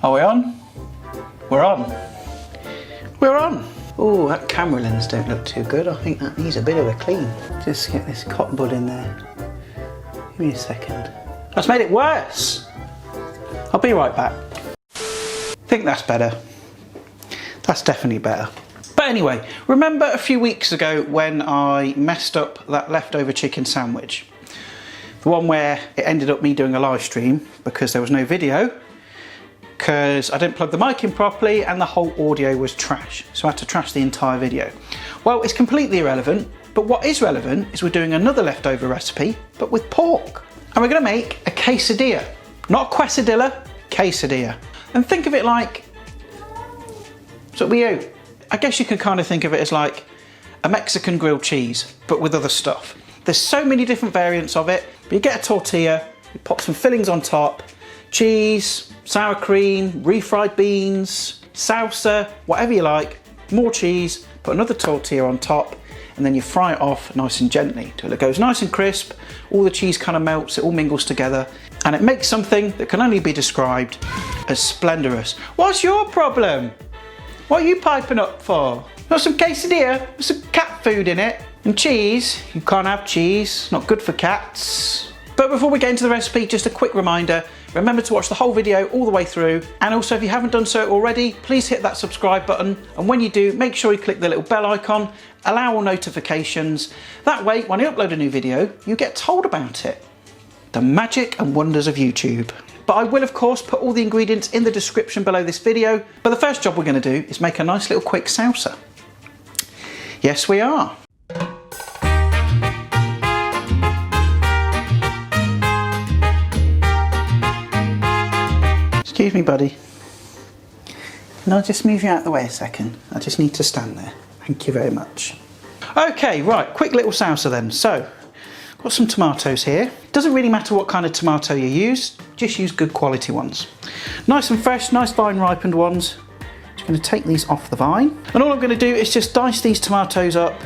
Are we on? We're on. We're on. Oh, that camera lens don't look too good. I think that needs a bit of a clean. Just get this cotton bud in there. Give me a second. That's made it worse. I'll be right back. I think that's better. That's definitely better. But anyway, remember a few weeks ago when I messed up that leftover chicken sandwich? The one where it ended up me doing a live stream because there was no video, because I didn't plug the mic in properly and the whole audio was trash. So I had to trash the entire video. Well, it's completely irrelevant, but what is relevant is we're doing another leftover recipe, but with pork. And we're gonna make a quesadilla. Not a quesadilla, quesadilla. And think of it like, it's up with you. I guess you could kind of think of it as like a Mexican grilled cheese, but with other stuff. There's so many different variants of it, but you get a tortilla, you pop some fillings on top, cheese, sour cream, refried beans, salsa, whatever you like, more cheese, put another tortilla on top, and then you fry it off nice and gently till it goes nice and crisp, all the cheese kind of melts, it all mingles together, and it makes something that can only be described as splendorous. What's your problem? What are you piping up for? Got some quesadilla with some cat food in it, and cheese. You can't have cheese, not good for cats. But before we get into the recipe, just a quick reminder, remember to watch the whole video all the way through. And also, if you haven't done so already, please hit that subscribe button. And when you do, make sure you click the little bell icon, allow all notifications. That way, when I upload a new video, you get told about it. The magic and wonders of YouTube. But I will, of course, put all the ingredients in the description below this video. But the first job we're going to do is make a nice little quick salsa. Yes, we are. Excuse me, buddy. Can I just move you out of the way a second? I just need to stand there. Thank you very much. Okay, right, quick little salsa then. So, got some tomatoes here. Doesn't really matter what kind of tomato you use, just use good quality ones. Nice and fresh, nice vine ripened ones. Just going to take these off the vine. And all I'm going to do is just dice these tomatoes up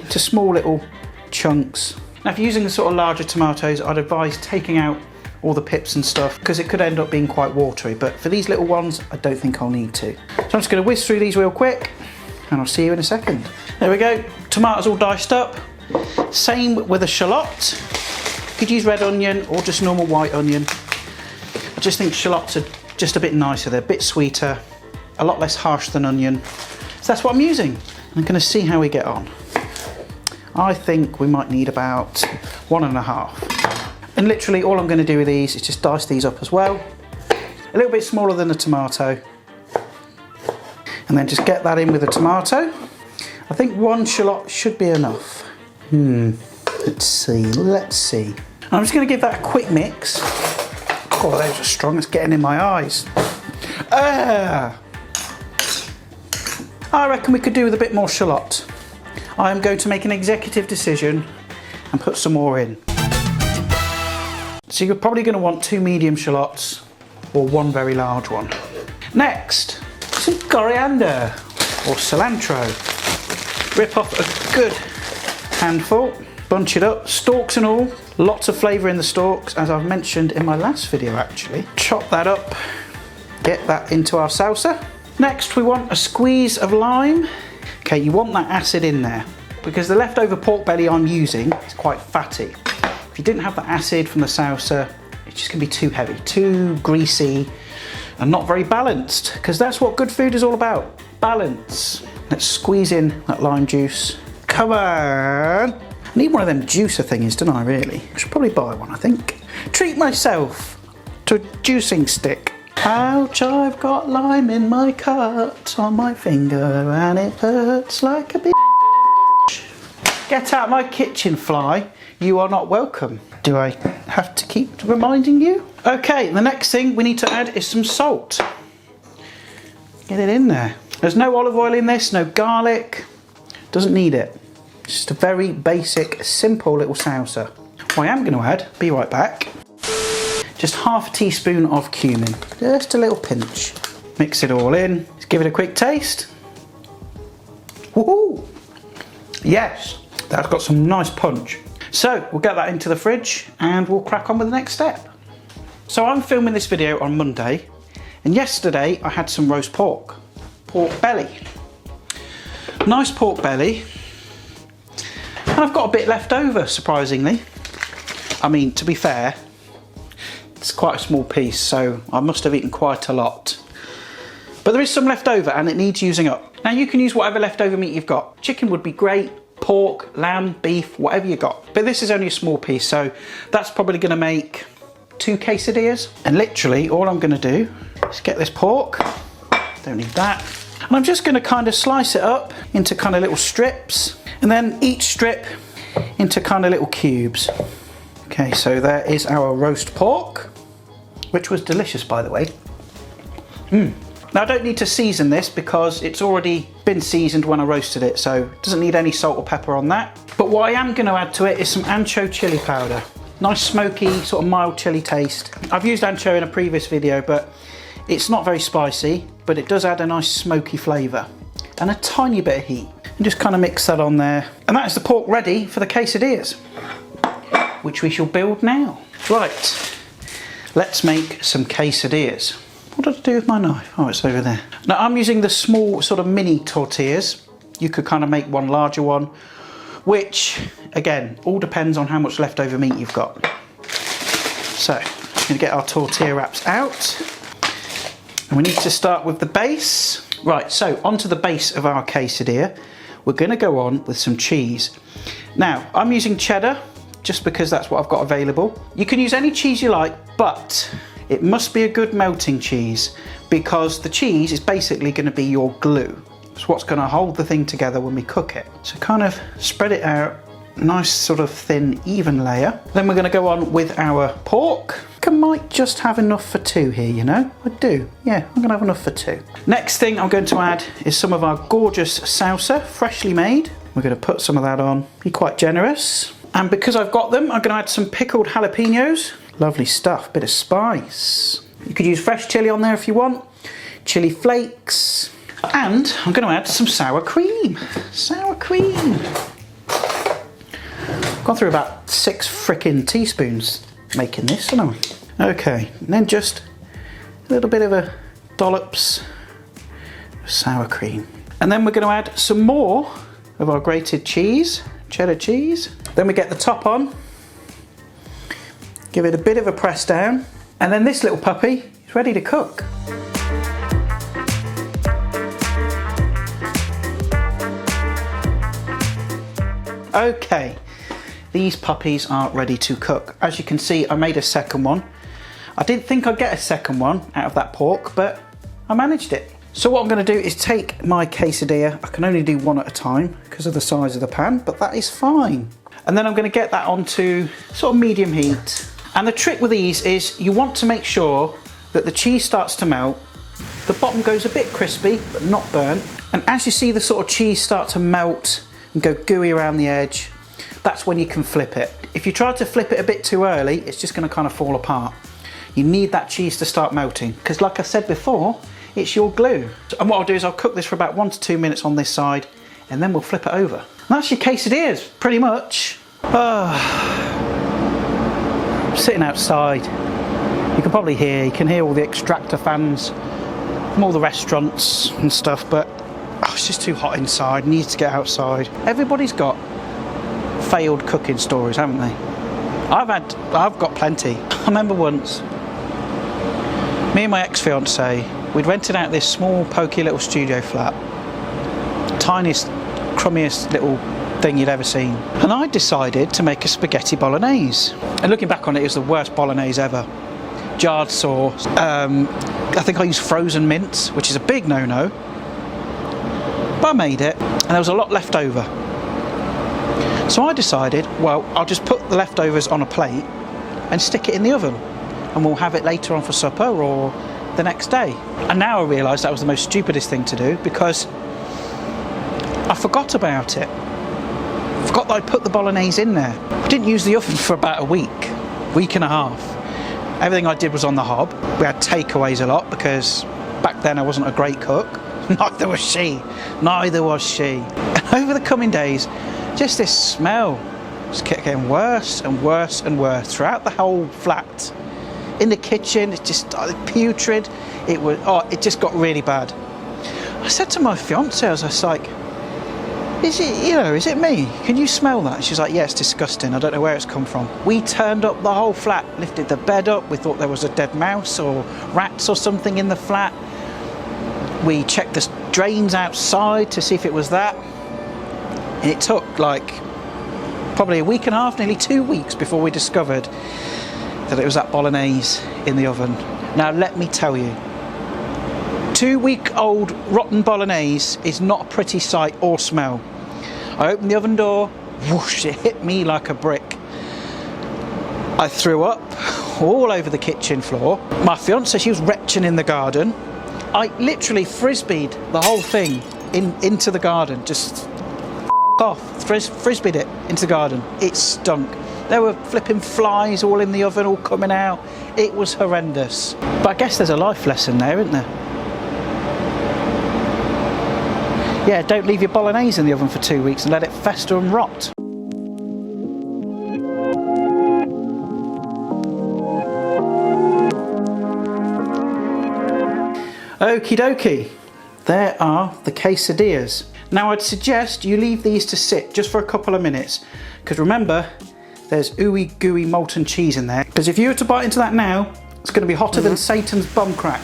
into small little chunks. Now, if you're using the sort of larger tomatoes, I'd advise taking out all the pips and stuff because it could end up being quite watery, but for these little ones I don't think I'll need to. So I'm just going to whiz through these real quick and I'll see you in a second. There we go, tomatoes all diced up. Same with a shallot. You could use red onion or just normal white onion. I just think shallots are just a bit nicer, they're a bit sweeter, a lot less harsh than onion. So that's what I'm using. I'm going to see how we get on. I think we might need about 1.5. And literally all I'm going to do with these is just dice these up as well. A little bit smaller than the tomato. And then just get that in with the tomato. I think one shallot should be enough. Let's see. I'm just going to give that a quick mix. Oh, those are strong, it's getting in my eyes. I reckon we could do with a bit more shallot. I am going to make an executive decision and put some more in. So you're probably going to want 2 medium shallots or 1 very large one. Next, some coriander or cilantro. Rip off a good handful, bunch it up, stalks and all. Lots of flavour in the stalks, as I've mentioned in my last video actually. Chop that up, get that into our salsa. Next we want a squeeze of lime. Okay, you want that acid in there because the leftover pork belly I'm using is quite fatty. If you didn't have the acid from the salsa, it's just gonna be too heavy, too greasy, and not very balanced, because that's what good food is all about, balance. Let's squeeze in that lime juice. Come on. I need one of them juicer thingies, don't I, really? I should probably buy one, I think. Treat myself to a juicing stick. Ouch, I've got lime in my cut on my finger, and it hurts like a bitch. Get out my kitchen, fly. You are not welcome. Do I have to keep reminding you? Okay, the next thing we need to add is some salt. Get it in there. There's no olive oil in this, no garlic. Doesn't need it. Just a very basic, simple little salsa. What I am going to add, be right back, just half a teaspoon of cumin. Just a little pinch. Mix it all in. Let's give it a quick taste. Woohoo! Yes, that's got some nice punch. So we'll get that into the fridge and we'll crack on with the next step. So I'm filming this video on Monday And yesterday I had some roast pork belly. Nice pork belly. And I've got a bit left over, surprisingly. I mean, to be fair, it's quite a small piece, so I must have eaten quite a lot. But there is some left over and it needs using up. Now you can use whatever leftover meat you've got. Chicken would be great, pork, lamb, beef, whatever you got. But this is only a small piece, so that's probably gonna make 2 quesadillas. And literally all I'm gonna do is get this pork, don't need that. And I'm just gonna kind of slice it up into kind of little strips, and then each strip into kind of little cubes. Okay, so there is our roast pork, which was delicious, by the way. Now I don't need to season this because it's already been seasoned when I roasted it, so it doesn't need any salt or pepper on that. But what I am going to add to it is some ancho chili powder. Nice smoky, sort of mild chili taste. I've used ancho in a previous video, but it's not very spicy, but it does add a nice smoky flavour and a tiny bit of heat. And just kind of mix that on there. And that is the pork ready for the quesadillas, which we shall build now. Right, let's make some quesadillas. What did I do with my knife? Oh, it's over there. Now I'm using the small sort of mini tortillas. You could kind of make one larger one, which again, all depends on how much leftover meat you've got. So, we're gonna get our tortilla wraps out. And we need to start with the base. Right, so onto the base of our quesadilla. We're gonna go on with some cheese. Now, I'm using cheddar, just because that's what I've got available. You can use any cheese you like, but it must be a good melting cheese because the cheese is basically going to be your glue. It's what's going to hold the thing together when we cook it. So kind of spread it out, nice sort of thin, even layer. Then we're going to go on with our pork. I might just have enough for 2 here, you know? I do, yeah, I'm going to have enough for 2. Next thing I'm going to add is some of our gorgeous salsa, freshly made. We're going to put some of that on, be quite generous. And because I've got them, I'm going to add some pickled jalapenos. Lovely stuff, bit of spice. You could use fresh chili on there if you want. Chili flakes. And I'm going to add some sour cream. Sour cream. Gone through about 6 frickin' teaspoons making this, haven't I? Okay, and then just a little bit of a dollops of sour cream. And then we're going to add some more of our grated cheese, cheddar cheese. Then we get the top on. Give it a bit of a press down, and then this little puppy is ready to cook. Okay, these puppies are ready to cook. As you can see, I made a second one. I didn't think I'd get a second one out of that pork, but I managed it. So what I'm going to do is take my quesadilla. I can only do one at a time because of the size of the pan, but that is fine. And then I'm going to get that onto sort of medium heat. And the trick with these is you want to make sure that the cheese starts to melt, the bottom goes a bit crispy but not burnt, and as you see the sort of cheese start to melt and go gooey around the edge, that's when you can flip it. If you try to flip it a bit too early, it's just going to kind of fall apart. You need that cheese to start melting because, like I said before, it's your glue. And what I'll do is I'll cook this for about 1 to 2 minutes on this side, and then we'll flip it over. And that's your quesadillas, pretty much. Sitting outside, you can probably hear, you can hear all the extractor fans from all the restaurants and stuff, but it's just too hot inside, needs to get outside. Everybody's got failed cooking stories, haven't they? I've got plenty. I remember once, me and my ex-fiance, we'd rented out this small pokey little studio flat, tiniest, crummiest little thing you'd ever seen, and I decided to make a spaghetti bolognese. And looking back on it, it was the worst bolognese ever. Jarred sauce. I think I used frozen mince, which is a big no-no, but I made it, and there was a lot left over. So I decided, well, I'll just put the leftovers on a plate and stick it in the oven, and we'll have it later on for supper or the next day. And now I realise that was the most stupidest thing to do because I forgot about it. Forgot that I put the bolognese in there. I didn't use the oven for about a week and a half. Everything I did was on the hob. We had takeaways a lot because back then I wasn't a great cook. Neither was she. Neither was she. And over the coming days, just this smell just kept getting worse and worse and worse throughout the whole flat. in the kitchen. It's just putrid. It just got really bad. I said to my fiance, I was like, is it me? Can you smell that? She's like, yeah, it's disgusting. I don't know where it's come from. We turned up the whole flat, lifted the bed up. We thought there was a dead mouse or rats or something in the flat. We checked the drains outside to see if it was that. And it took like probably a week and a half, nearly 2 weeks before we discovered that it was that bolognese in the oven. Now let me tell you, 2-week-old rotten bolognese is not a pretty sight or smell. I opened the oven door, whoosh, it hit me like a brick. I threw up all over the kitchen floor. My fiance, she was retching in the garden. I literally frisbeed the whole thing into the garden, just off, frisbeed it into the garden. It stunk. There were flipping flies all in the oven, all coming out. It was horrendous. But I guess there's a life lesson there, isn't there? Yeah, don't leave your bolognese in the oven for 2 weeks and let it fester and rot. Okie dokie, there are the quesadillas. Now I'd suggest you leave these to sit just for a couple of minutes, because remember, there's ooey gooey molten cheese in there. Because if you were to bite into that now, it's going to be hotter than Satan's bum crack.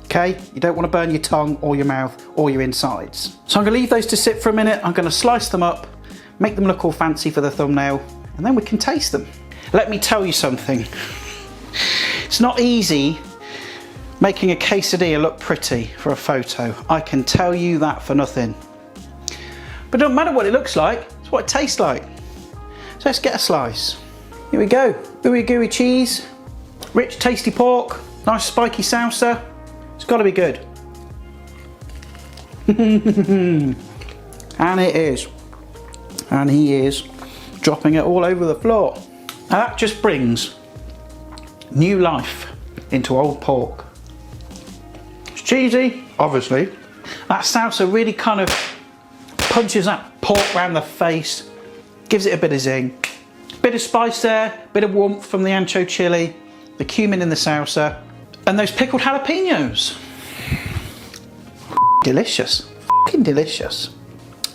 Okay, you don't want to burn your tongue or your mouth or your insides. So I'm going to leave those to sit for a minute. I'm going to slice them up, make them look all fancy for the thumbnail, and then we can taste them. Let me tell you something. It's not easy making a quesadilla look pretty for a photo. I can tell you that for nothing. But it doesn't matter what it looks like, it's what it tastes like. So let's get a slice. Here we go. Ooey gooey cheese, rich tasty pork, nice spiky salsa. It's got to be good. And it is. And he is dropping it all over the floor. Now that just brings new life into old pork. It's cheesy, obviously. That salsa really kind of punches that pork round the face, gives it a bit of zing. Bit of spice there, bit of warmth from the ancho chili, the cumin in the salsa, and those pickled jalapenos. Delicious, fucking delicious.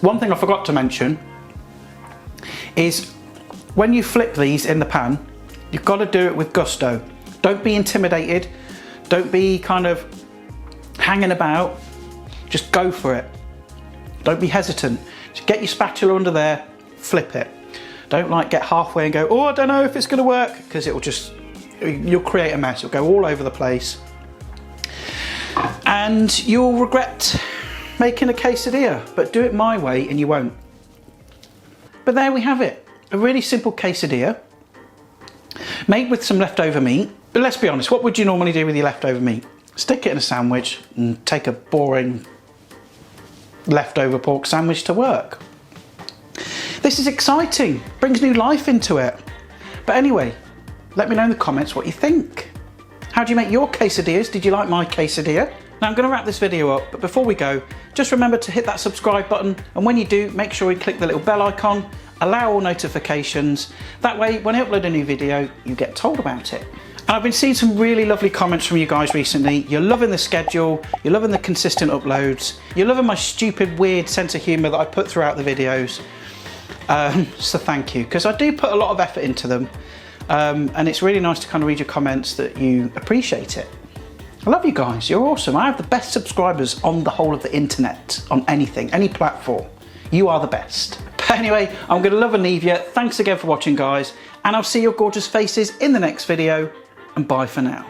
One thing I forgot to mention is when you flip these in the pan, you've got to do it with gusto. Don't be intimidated, don't be kind of hanging about, just go for it. Don't be hesitant. Just get your spatula under there, flip it. Don't like get halfway and go, oh, I don't know if it's going to work, because it will just, you'll create a mess. It'll go all over the place. And you'll regret making a quesadilla, but do it my way and you won't. But there we have it. A really simple quesadilla made with some leftover meat. But let's be honest, what would you normally do with your leftover meat? Stick it in a sandwich and take a boring leftover pork sandwich to work. This is exciting, brings new life into it. But anyway, let me know in the comments what you think. How do you make your quesadillas? Did you like my quesadilla? Now I'm going to wrap this video up, but before we go, just remember to hit that subscribe button, and when you do, make sure you click the little bell icon, allow all notifications. That way, when I upload a new video, you get told about it. And I've been seeing some really lovely comments from you guys recently. You're loving the schedule, you're loving the consistent uploads, you're loving my stupid, weird sense of humour that I put throughout the videos. So thank you, because I do put a lot of effort into them. And it's really nice to kind of read your comments that you appreciate it. I love you guys, you're awesome. I have the best subscribers on the whole of the internet, on anything, any platform. You are the best. But anyway, I'm going to love and leave you. Thanks again for watching, guys, and I'll see your gorgeous faces in the next video, and bye for now.